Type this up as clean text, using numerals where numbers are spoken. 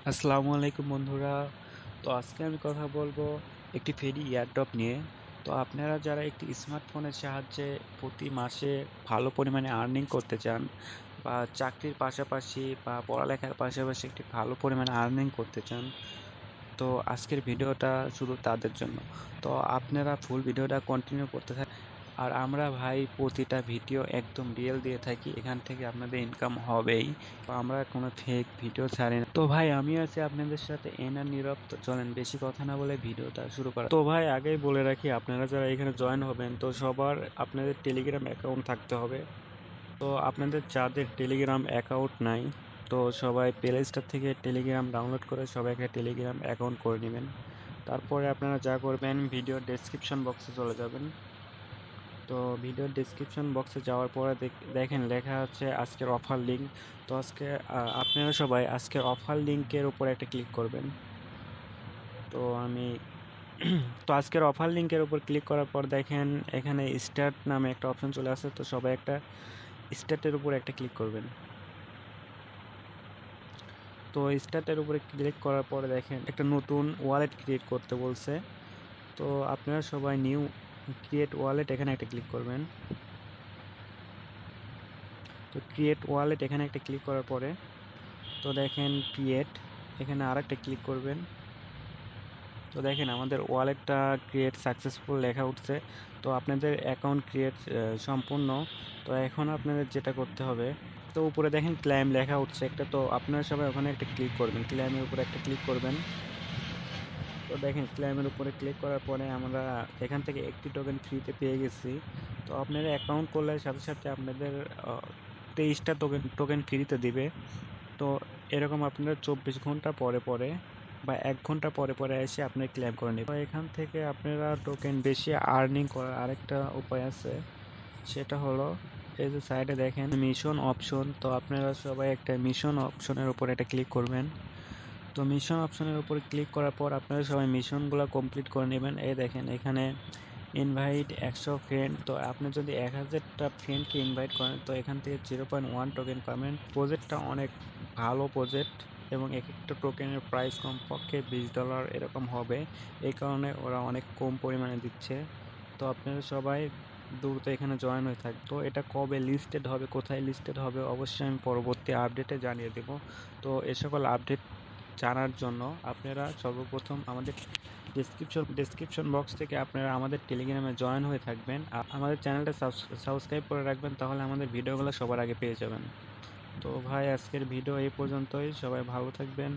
আসসালামু আলাইকুম বন্ধুরা। তো আজকে আমি কথা বলবো একটি ফ্রি এয়ারড্রপ নিয়ে। তো আপনারা যারা একটি স্মার্টফোনের সাহায্যে প্রতি মাসে ভালো পরিমাণে আর্নিং করতে চান বা চাকরির পাশাপাশি বা পড়ালেখার পাশাপাশি একটি ভালো পরিমাণে আর্নিং করতে চান, তো আজকের ভিডিওটা শুধু তাদের জন্য। তো আপনারা ফুল ভিডিওটা কন্টিনিউ করতে থাকেন। আর আমরা ভাই প্রতিটা ভিডিও একদম রিয়েল দিয়ে থাকি, এখান থেকে আপনাদের ইনকাম হবেই। তো আমরা কোনো ফেক ভিডিও ছাড়ি না। তো ভাই আমি আছি আপনাদের সাথে এনার নীরব। তো চলেন বেশি কথা না বলে ভিডিওটা শুরু করা। তো ভাই আগেই বলে রাখি, আপনারা যারা এখানে জয়েন হবেন তো সবার আপনাদের টেলিগ্রাম অ্যাকাউন্ট থাকতে হবে। তো আপনাদের যাদের টেলিগ্রাম অ্যাকাউন্ট নাই, তো সবাই প্লে স্টোর থেকে টেলিগ্রাম ডাউনলোড করে সবাই একটা টেলিগ্রাম অ্যাকাউন্ট করে নেবেন। তারপরে আপনারা যা করবেন, ভিডিওর ডেসক্রিপশন বক্সে চলে যাবেন। তো ভিডিওর ডেসক্রিপশন বক্সে যাওয়ার পরে দেখেন লেখা আছে আজকের অফার লিঙ্ক। তো আজকে আপনারা সবাই আজকের অফার লিঙ্কের উপর একটা ক্লিক করবেন। তো আমি তো আজকের অফার লিঙ্কের উপর ক্লিক করার পর দেখেন এখানে স্টার্ট নামে একটা অপশন চলে আসে। তো সবাই একটা স্টার্টের উপর একটা ক্লিক করবেন। তো স্টার্টের উপরে ক্লিক করার পরে দেখেন একটা নতুন ওয়ালেট ক্রিয়েট করতে বলছে। তো আপনারা সবাই নিউ ক্রিয়েট ওয়ালেট এখানে একটা ক্লিক করবেন। তো ক্রিয়েট ওয়ালেট এখানে একটা ক্লিক করার পরে তো দেখেন ক্রিয়েট, এখানে আর একটা ক্লিক করবেন। তো দেখেন আমাদের ওয়ালেটটা ক্রিয়েট সাকসেসফুল লেখা উঠছে। তো আপনাদের অ্যাকাউন্ট ক্রিয়েট সম্পূর্ণ। তো এখন আপনাদের যেটা করতে হবে, তো উপরে দেখেন ক্লেম লেখা উঠছে একটা। তো আপনারা সবাই ওখানে একটা ক্লিক করবেন, ক্লেমের উপরে একটা ক্লিক করবেন। তো দেখেন ক্লেমের উপরে ক্লিক করার পরে আমরা এখান থেকে একটি টোকেন ফ্রিতে পেয়ে গেছি। তো আপনারা অ্যাকাউন্ট করলে সাথে সাথে আপনাদের 23টা টোকেন টোকেন ফ্রিতে দিবে। তো এরকম আপনারা 24 ঘন্টা পরে পরে বা 1 ঘন্টা পরে পরে এসে আপনি ক্লেম করে নেবেন। তো এখান থেকে আপনারা টোকেন বেশি আর্নিং করার আরেকটা উপায় আছে, সেটা হলো এই যে সাইডে দেখেন মিশন অপশন। তো আপনারা সবাই একটা মিশন অপশনের উপর একটা ক্লিক করবেন। তো মিশন অপশনের উপর ক্লিক করার পর আপনারা সবাই মিশনগুলো কমপ্লিট করে নেবেন। এই দেখেন এখানে ইনভাইট 100 ফ্রেন্ড। তো আপনি যদি 1000টা ফ্রেন্ডকে ইনভাইট করেন তো এখান থেকে 0.1 টোকেন পাবেন। প্রজেক্টটা অনেক ভালো প্রজেক্ট এবং এক একটা টোকেনের প্রাইস কমপক্ষে $20 এরকম হবে। এই কারণে ওরা অনেক কম পরিমাণে দিচ্ছে। তো আপনারা সবাই দ্রুত এখানে জয়েন হয়ে থাকবে। তো এটা কবে লিস্টেড হবে, কোথায় লিস্টেড হবে, অবশ্যই আমি পরবর্তী আপডেটে জানিয়ে দেব। তো এ সকল আপডেট জানার জন্য আপনারা সর্বপ্রথম আমাদের ডেসক্রিপশন বক্স থেকে আপনারা আমাদের টেলিগ্রামে জয়েন হয়ে থাকবেন। আমাদের চ্যানেলটা সাবস্ক্রাইব করে রাখবেন, তাহলে আমাদের ভিডিওগুলো সবার আগে পেয়ে যাবেন। তো ভাই আজকের ভিডিও এই পর্যন্তই, সবাই ভালো থাকবেন।